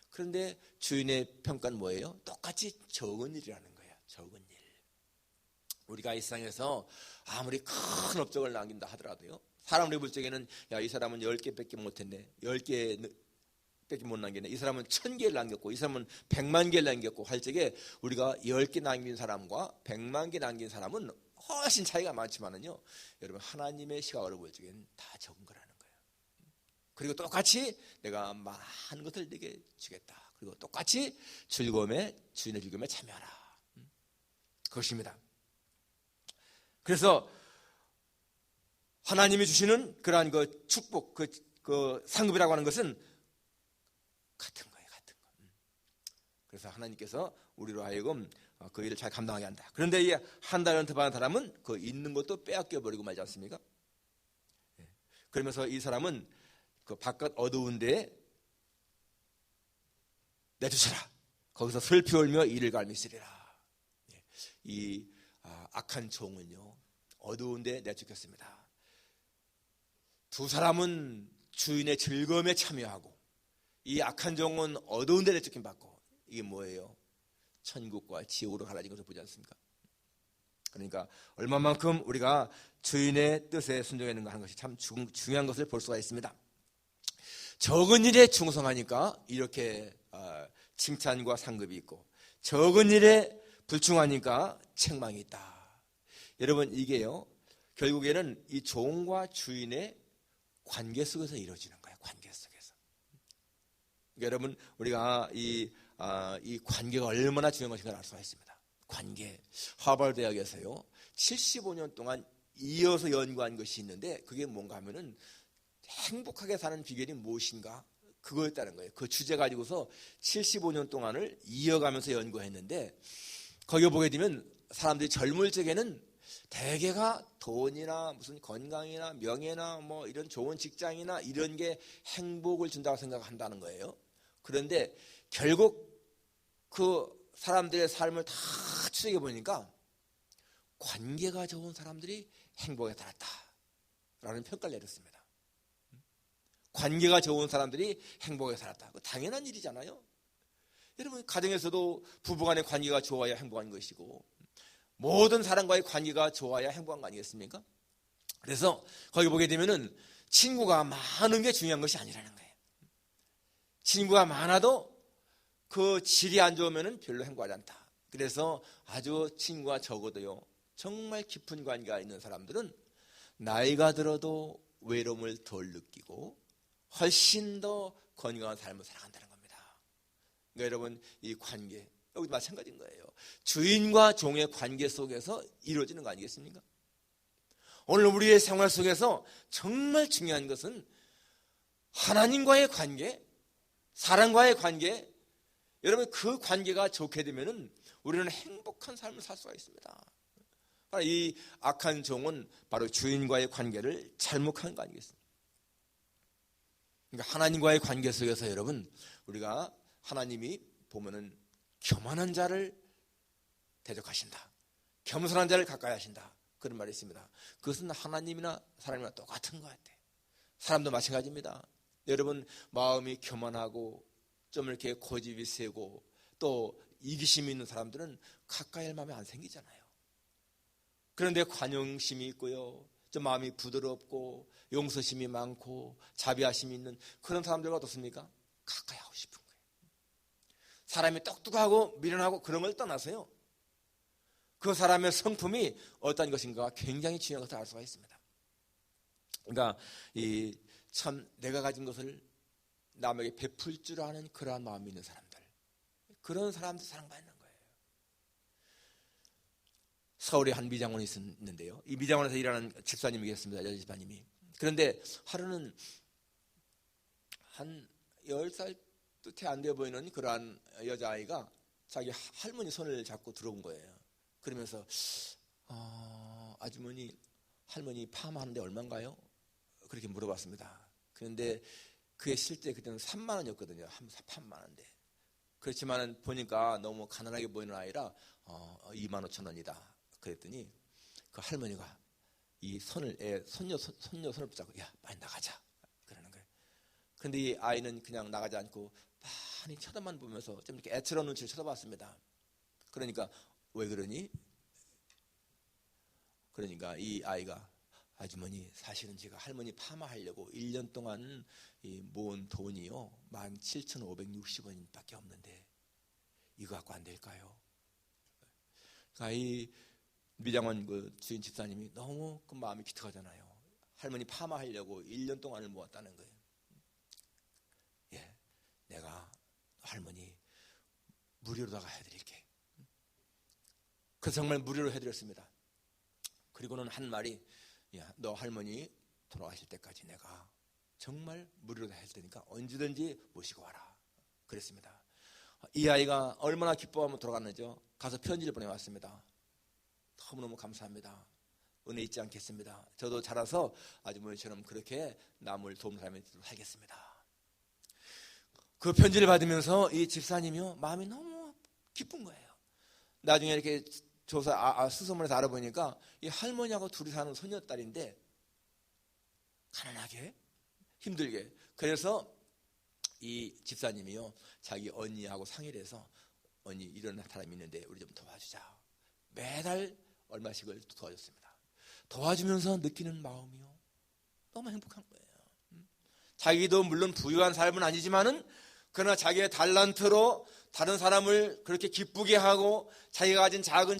그런데 주인의 평가는 뭐예요? 똑같이 적은 일이라는 거예요. 적은 일. 우리가 이 세상에서 아무리 큰 업적을 남긴다 하더라도요, 사람들이 볼 적에는 이 사람은 10개밖에 못했네, 10개 밖에 못 남겼네, 이 사람은 1000개를 남겼고 이 사람은 100만 개를 남겼고 할 적에 우리가 10개 남긴 사람과 100만 개 남긴 사람은 훨씬 차이가 많지만은요, 여러분, 하나님의 시각으로 볼 적에는 다 적은 거라는 거예요. 그리고 똑같이 내가 많은 것을 내게 주겠다. 그리고 똑같이 주인의 즐거움에 참여하라. 그것입니다. 그래서 하나님이 주시는 그러한 그 축복, 그 상급이라고 하는 것은 같은 거예요, 같은 거. 그래서 하나님께서 우리로 하여금 그 일을 잘 감당하게 한다. 그런데 이 한 달란트 받은 사람은 그 있는 것도 빼앗겨 버리고 말지 않습니까? 그러면서 이 사람은 그 바깥 어두운 데에 내두시라. 거기서 슬피 울며 이를 갈미시리라. 이 악한 종은요, 어두운 데에 내쫓겼습니다. 2 사람은 주인의 즐거움에 참여하고, 이 악한 종은 어두운 데 내쫓김 받고, 이게 뭐예요? 천국과 지옥으로 갈라진 것을 보지 않습니까? 그러니까 얼마만큼 우리가 주인의 뜻에 순종했는가 하는 것이 참 중요한 것을 볼 수가 있습니다. 적은 일에 충성하니까 이렇게 칭찬과 상급이 있고, 적은 일에 불충하니까 책망이 있다. 여러분, 이게요, 결국에는 이 종과 주인의 관계 속에서 이루어지는 거예요. 관계 속에서. 그러니까 여러분, 우리가 이 관계가 얼마나 중요한 것인가 알 수가 있습니다. 관계. 하버드 대학에서요, 75년 동안 이어서 연구한 것이 있는데, 그게 뭔가 하면은 행복하게 사는 비결이 무엇인가, 그거였다는 거예요. 그 주제 가지고서 75년 동안을 이어가면서 연구했는데, 거기 보게 되면 사람들이 젊을 적에는 대개가 돈이나 무슨 건강이나 명예나 뭐 이런 좋은 직장이나 이런 게 행복을 준다고 생각한다는 거예요. 그런데 결국 그 사람들의 삶을 다 추적해 보니까 관계가 좋은 사람들이 행복에 살았다라는 평가를 내렸습니다. 관계가 좋은 사람들이 행복에 살았다. 당연한 일이잖아요. 여러분, 가정에서도 부부간의 관계가 좋아야 행복한 것이고, 모든 사람과의 관계가 좋아야 행복한 거 아니겠습니까? 그래서 거기 보게 되면은 친구가 많은 게 중요한 것이 아니라는 거예요. 친구가 많아도 그 질이 안 좋으면 별로 행복하지 않다. 그래서 아주 친구가 적어도요, 정말 깊은 관계가 있는 사람들은 나이가 들어도 외로움을 덜 느끼고 훨씬 더 건강한 삶을 살아간다는 겁니다. 그러니까 여러분, 이 관계, 여기 마찬가지인 거예요. 주인과 종의 관계 속에서 이루어지는 거 아니겠습니까? 오늘 우리의 생활 속에서 정말 중요한 것은 하나님과의 관계, 사람과의 관계, 여러분 그 관계가 좋게 되면은 우리는 행복한 삶을 살 수가 있습니다. 이 악한 종은 바로 주인과의 관계를 잘못한 거 아니겠습니까? 그러니까 하나님과의 관계 속에서 여러분, 우리가 하나님이 보면은 교만한 자를 대적하신다, 겸손한 자를 가까이 하신다, 그런 말이 있습니다. 그것은 하나님이나 사람이나 똑같은 것 같아요. 사람도 마찬가지입니다. 여러분, 마음이 교만하고 좀 이렇게 고집이 세고 또 이기심이 있는 사람들은 가까이 할 마음이 안 생기잖아요. 그런데 관용심이 있고요, 좀 마음이 부드럽고 용서심이 많고 자비하심이 있는 그런 사람들과 어떻습니까? 가까이 하고 싶은 거예요. 사람이 똑똑하고 미련하고 그런 걸 떠나서요, 그 사람의 성품이 어떤 것인가 굉장히 중요한 것을 알 수가 있습니다. 그러니까 참 내가 가진 것을 남에게 베풀 줄 아는 그러한 마음이 있는 사람들, 그런 사람들 사랑받는 거예요. 서울에 한 미장원이 있는데요, 이 미장원에서 일하는 집사님이 계셨습니다. 여자 집사님이. 그런데 하루는 한 10살 뜻이 안 돼 보이는 그러한 여자아이가 자기 할머니 손을 잡고 들어온 거예요. 그러면서 아주머니, 할머니 파마하는데 얼마인가요? 그렇게 물어봤습니다. 그런데 그게 실제 그때는 3만 원이었거든요. 한 3만 원인데. 그렇지만 보니까 너무 가난하게 보이는 아이라 2만 5천 원이다. 그랬더니 그 할머니가 이 손녀 손을 붙잡고, 야, 빨리 나가자, 그러는 거예요. 그런데 이 아이는 그냥 나가지 않고 많이 쳐다만 보면서 좀 이렇게 애처로운 눈치를 쳐다봤습니다. 그러니까 왜 그러니? 그러니까 이 아이가, 아주머니, 사실은 제가 할머니 파마하려고 1년 동안 모은 돈이요 17,560원밖에 없는데 이거 갖고 안 될까요? 그러니까 이 미장원 그 주인 집사님이 너무 그 마음이 기특하잖아요. 할머니 파마하려고 1년 동안을 모았다는 거예요. 예, 내가 할머니 무료로다가 해드릴게. 그래서 정말 무료로 해드렸습니다. 그리고는 한 말이, 야, 너 할머니 돌아가실 때까지 내가 정말 무료로 할 테니까 언제든지 모시고 와라, 그랬습니다. 이 아이가 얼마나 기뻐하며 돌아갔는지요. 가서 편지를 보내왔습니다. 너무너무 감사합니다. 은혜 잊지 않겠습니다. 저도 자라서 아주머니처럼 그렇게 남을 도움 사람이 살겠습니다. 그 편지를 받으면서 이 집사님이요 마음이 너무 기쁜 거예요. 나중에 이렇게 수소문에서 알아보니까 이 할머니하고 둘이 사는 소녀딸인데 가난하게 힘들게, 그래서 이 집사님이요 자기 언니하고 상의를 해서, 언니 이런 사람이 있는데 우리 좀 도와주자. 매달 얼마씩을 도와줬습니다. 도와주면서 느끼는 마음이요 너무 행복한 거예요. 자기도 물론 부유한 삶은 아니지만은 그러나 자기의 달란트로 다른 사람을 그렇게 기쁘게 하고 자기가 가진 작은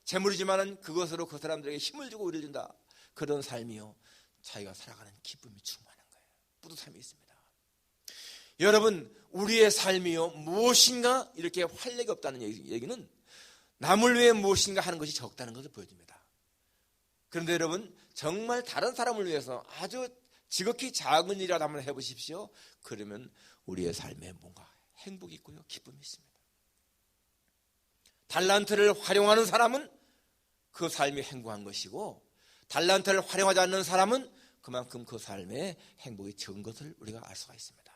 재물이지만은 그것으로 그 사람들에게 힘을 주고 위로를 준다. 그런 삶이요 자기가 살아가는 기쁨이 충만한 거예요. 뿌듯함이 있습니다. 여러분, 우리의 삶이요 무엇인가 이렇게 활력이 없다는 얘기는 남을 위해 무엇인가 하는 것이 적다는 것을 보여줍니다. 그런데 여러분, 정말 다른 사람을 위해서 아주 지극히 작은 일이라도 한번 해보십시오. 그러면 우리의 삶에 뭔가 행복이 있고요 기쁨이 있습니다. 달란트를 활용하는 사람은 그 삶이 행복한 것이고, 달란트를 활용하지 않는 사람은 그만큼 그 삶에 행복이 적은 것을 우리가 알 수가 있습니다.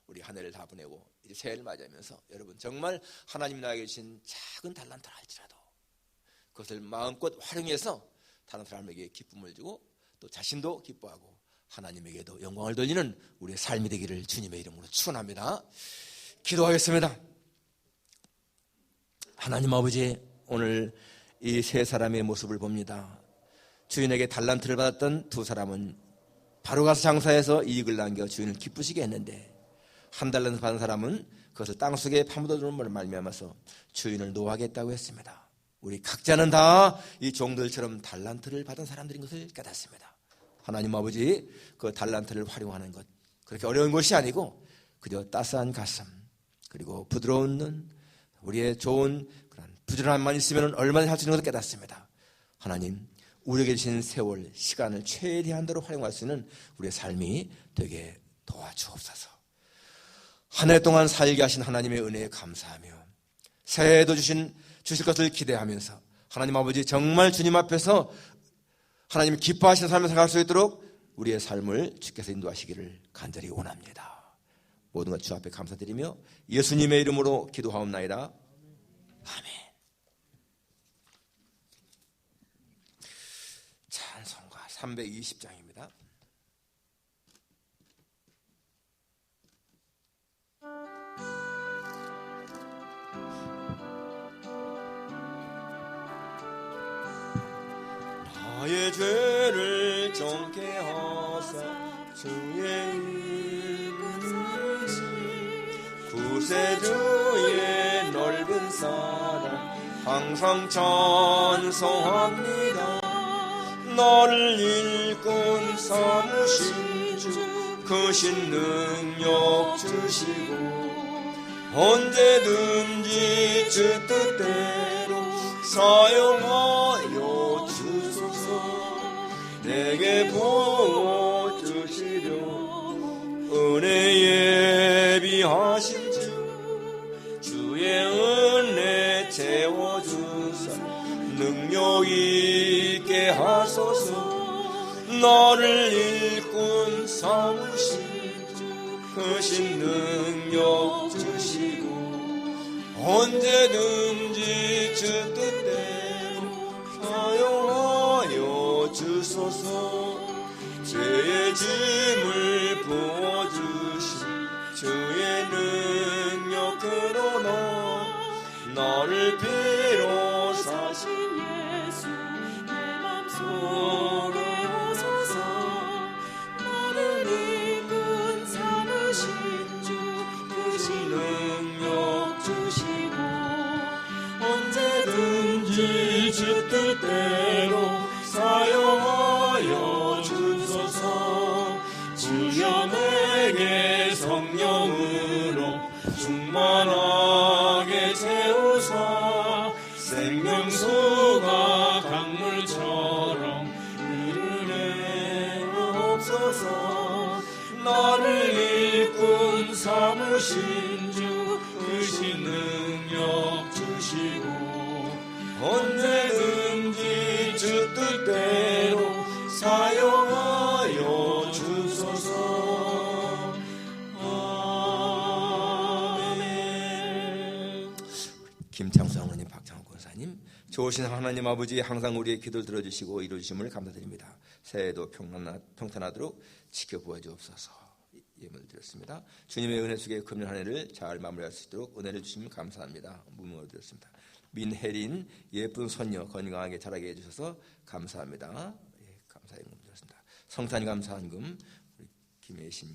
우리 한 해를 다 보내고 이제 새해를 맞이하면서 여러분 정말 하나님 나에게 주신 작은 달란트를 할지라도 그것을 마음껏 활용해서 다른 사람에게 기쁨을 주고 또 자신도 기뻐하고 하나님에게도 영광을 돌리는 우리의 삶이 되기를 주님의 이름으로 축원합니다. 기도하겠습니다. 하나님 아버지, 오늘 이 세 사람의 모습을 봅니다. 주인에게 달란트를 받았던 두 사람은 바로 가서 장사해서 이익을 남겨 주인을 기쁘시게 했는데, 한 달란트 받은 사람은 그것을 땅속에 파묻어두는 말미암아서 주인을 노하겠다고 했습니다. 우리 각자는 다 이 종들처럼 달란트를 받은 사람들인 것을 깨닫습니다. 하나님 아버지, 그 달란트를 활용하는 것 그렇게 어려운 것이 아니고 그저 따스한 가슴 그리고 부드러운 눈, 우리의 좋은 그런 부지런함만 있으면 얼마든지 할 수 있는 것을 깨닫습니다. 하나님, 우리에게 주신 세월, 시간을 최대한대로 활용할 수 있는 우리의 삶이 되게 도와주옵소서. 한 해 동안 살게 하신 하나님의 은혜에 감사하며 새해에도 주실 것을 기대하면서 하나님 아버지, 정말 주님 앞에서 하나님이 기뻐하시는 삶을 살아갈 수 있도록 우리의 삶을 주께서 인도하시기를 간절히 원합니다. 모든 것 주 앞에 감사드리며 예수님의 이름으로 기도하옵나이다. 아멘. 찬송가 320장입니다. 나의 죄를 정케 하사 주의 구세주의 넓은 사랑 항상 찬송합니다. 나를 일꾼 삼으신 주 크신 능력 주시고 언제든지 주 뜻대로 사용하여 주소서. 내게 부어 주시려 은혜 예비하신 주 주의 은혜 채워주사 능력 있게 하소서. 나를 일꾼 삼으신 주 크신 능력 주시고 언제든지 주 뜻대로 사용하여 주소서. 죄의 짐을 부어주신 주의 능력으로나 나를 비로사신 예수 내 맘속에 오소서. 나를 이끈 삼으신 주 크신 능력 주시고 언제든지 주 뜻대로 사용하여 주소서. 주여 내게 성령으로 충만하게 채우사 생명수가 강물처럼 흐르옵소서. 나를 일꾼 삼으신 주 크신 능력 주시고 언제든지 주 뜻대로 사용하여 주소서. 아멘. 김창수 장로님, 박창호 권사님, 좋으신 하나님 아버지, 항상 우리의 기도를 들어주시고 이루어주심을 감사드립니다. 새해도 평탄하도록 지켜보아 주옵소서. 예문을 드렸습니다. 주님의 은혜 속에 금년 한 해를 잘 마무리할 수 있도록 은혜를 주시면 감사합니다. 무명으로 드렸습니다. 민혜린 예쁜 손녀 건강하게 자라게 해주셔서 감사합니다. 예, 감사의 금 드렸습니다. 성탄 감사한금 우리 김혜심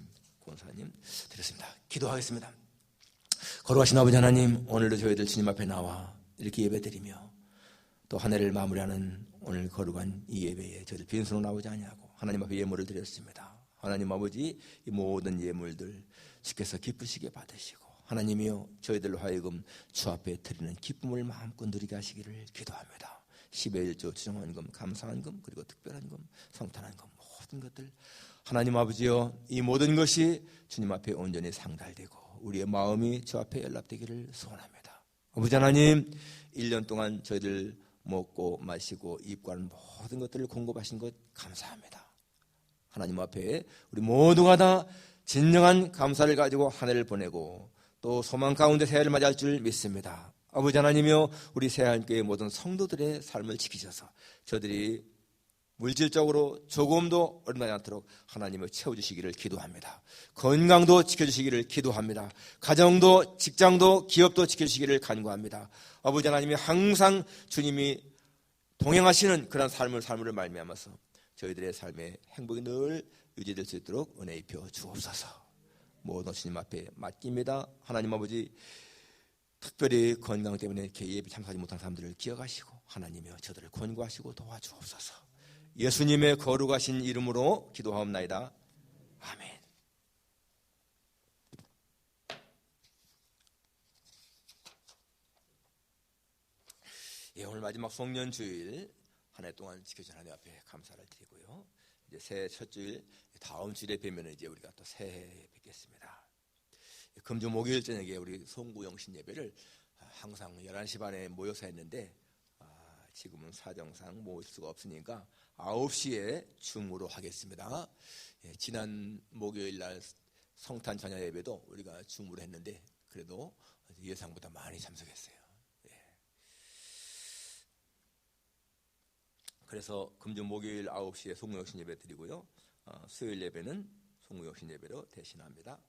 권사님 드렸습니다. 기도하겠습니다. 거룩하신 아버지 하나님, 오늘도 저희들 주님 앞에 나와 이렇게 예배드리며 또 한 해를 마무리하는 오늘 거룩한 이 예배에 저희들 빈손으로 나오지 아니하고 하나님 앞에 예물을 드렸습니다. 하나님 아버지, 이 모든 예물들 주께서 기쁘시게 받으시고 하나님이여 저희들로 하여금 주 앞에 드리는 기쁨을 마음껏 누리게 하시기를 기도합니다. 10의 1조 주정한 금, 감사한 금, 그리고 특별한 금, 성탄한 금, 모든 것들 하나님 아버지여, 이 모든 것이 주님 앞에 온전히 상달되고 우리의 마음이 주 앞에 연락되기를 소원합니다. 아버지 하나님, 1년 동안 저희들 먹고 마시고 입고하는 모든 것들을 공급하신 것 감사합니다. 하나님 앞에 우리 모두가 다 진정한 감사를 가지고 한 해를 보내고 또 소망 가운데 새해를 맞이할 줄 믿습니다. 아버지 하나님이여, 우리 새하얀교회 모든 성도들의 삶을 지키셔서 저들이 물질적으로 조금도 어긋나지 않도록 하나님을 채워주시기를 기도합니다. 건강도 지켜주시기를 기도합니다. 가정도 직장도 기업도 지켜주시기를 간구합니다. 아버지 하나님이 항상 주님이 동행하시는 그런 삶을 말미암아서 저희들의 삶의 행복이 늘 유지될 수 있도록 은혜 입혀 주옵소서. 모든 주님 앞에 맡깁니다. 하나님 아버지, 특별히 건강 때문에 이렇게 예배 참석하지 못한 사람들을 기억하시고 하나님이여 저들을 권고하시고 도와주옵소서. 예수님의 거룩하신 이름으로 기도하옵나이다. 아멘. 예, 오늘 마지막 송년 주일 한 해 동안 지켜준 하나님 앞에 감사를 드리고요. 이제 새해 첫 주일 다음 주일에 뵈면 이제 우리가 또 새해 뵙겠습니다. 금주 목요일 저녁에 우리 송구영신 예배를 항상 11시 반에 모여서 했는데 지금은 사정상 모일 수가 없으니까 9시에 줌으로 하겠습니다. 예, 지난 목요일 날 성탄 전야 예배도 우리가 줌으로 했는데 그래도 예상보다 많이 참석했어요. 그래서 금주 목요일 9시에 송구영신 예배 드리고요. 수요일 예배는 송구영신 예배로 대신합니다.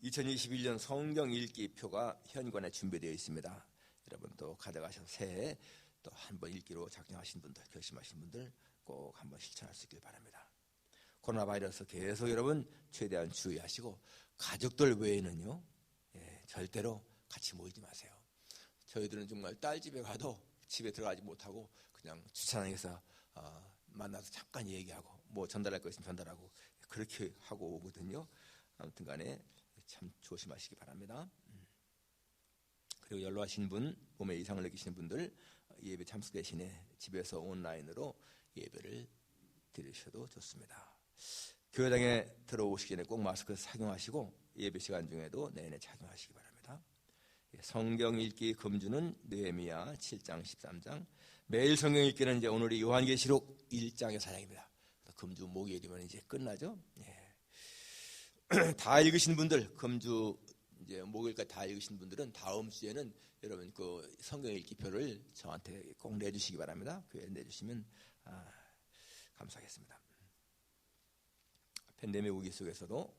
2021년 성경 읽기 표가 현관에 준비되어 있습니다. 여러분 또 가져가셔서 새해 또 한번 읽기로 작정하신 분들, 결심하신 분들 꼭 한번 실천할 수 있길 바랍니다. 코로나 바이러스 계속 여러분 최대한 주의하시고 가족들 외에는요, 절대로 같이 모이지 마세요. 저희들은 정말 딸 집에 가도 집에 들어가지 못하고 그냥 주차장에서 만나서 잠깐 얘기하고 뭐 전달할 거 있으면 전달하고 그렇게 하고 오거든요. 아무튼 간에 참 조심하시기 바랍니다. 그리고 연로하신 분, 몸에 이상을 느끼시는 분들 예배 참석 대신에 집에서 온라인으로 예배를 드리셔도 좋습니다. 교회당에 들어오시기 전에 꼭 마스크 착용하시고 예배 시간 중에도 내내 착용하시기 바랍니다. 성경 읽기 금주는 느헤미야 7장 13장, 매일 성경 읽기는 이제 오늘이 요한계시록 1장의 사장입니다. 금주 목요일이면 이제 끝나죠. 다 읽으신 분들, 금주 이제 목요일까지 다 읽으신 분들은 다음 주에는 여러분 그 성경 읽기표를 저한테 꼭 내주시기 바랍니다. 교회에 내주시면 감사하겠습니다. 팬데믹 위기 속에서도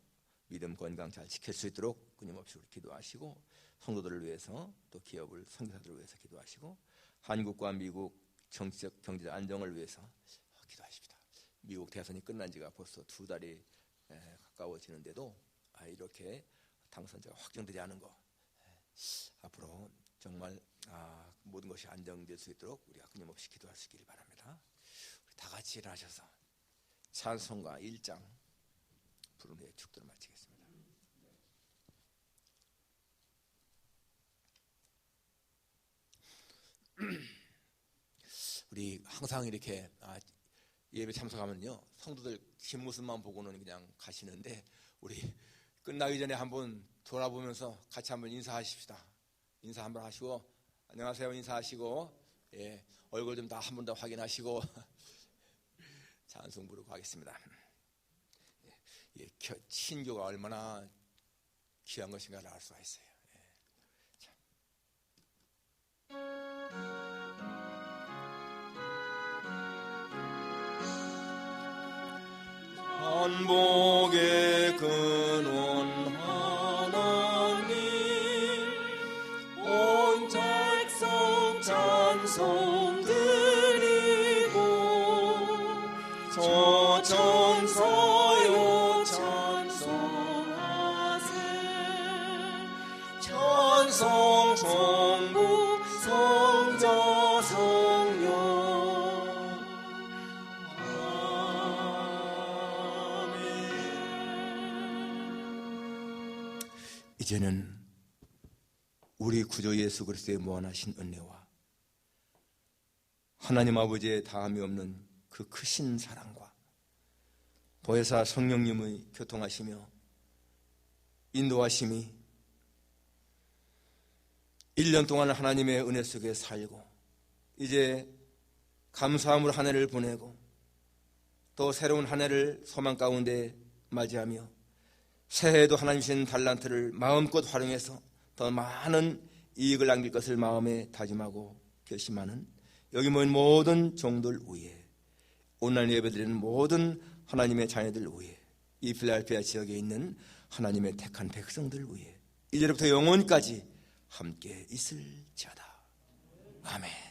믿음 건강 잘 지킬 수 있도록 끊임없이 우리 기도하시고 성도들을 위해서 또 기업을 선교사들을 위해서 기도하시고 한국과 미국 정치적 경제적 안정을 위해서 기도하십시다. 미국 대선이 끝난 지가 벌써 2달이 가까워지는데도 이렇게 당선자가 확정되지 않은 거 앞으로 정말 모든 것이 안정될 수 있도록 우리가 끊임없이 기도할 수 있기를 바랍니다. 우리 다 같이 일어나셔서 찬송가 1장 부른 후에 축도를 마치겠습니다. 우리 항상 이렇게 예배 참석하면요 성도들 뒷모습만 보고는 그냥 가시는데 우리 끝나기 전에 한번 돌아보면서 같이 한번 인사하십시다. 인사 한번 하시고 안녕하세요 인사하시고 얼굴 좀 다 한 번 더 확인하시고 찬송 부르고 하겠습니다. 친교가 얼마나 귀한 것인가를 알 수가 있어요. 한복의 근원 하나님 온 백성 찬송 드리고 저천사여 찬송하세 찬송 성부 성자 성령 이제는 우리 구주 예수 그리스도의 무한하신 은혜와 하나님 아버지의 다함이 없는 그 크신 사랑과 보혜사 성령님의 교통하시며 인도하심이 1년 동안 하나님의 은혜 속에 살고 이제 감사함으로 한 해를 보내고 또 새로운 한 해를 소망 가운데 맞이하며 새해에도 하나님 주신 달란트를 마음껏 활용해서 더 많은 이익을 남길 것을 마음에 다짐하고 결심하는 여기 모인 모든 종들 위에 온라인 예배드리는 모든 하나님의 자녀들 위에 이 필라델피아 지역에 있는 하나님의 택한 백성들 위에 이제부터 영원까지 함께 있을지어다. 아멘.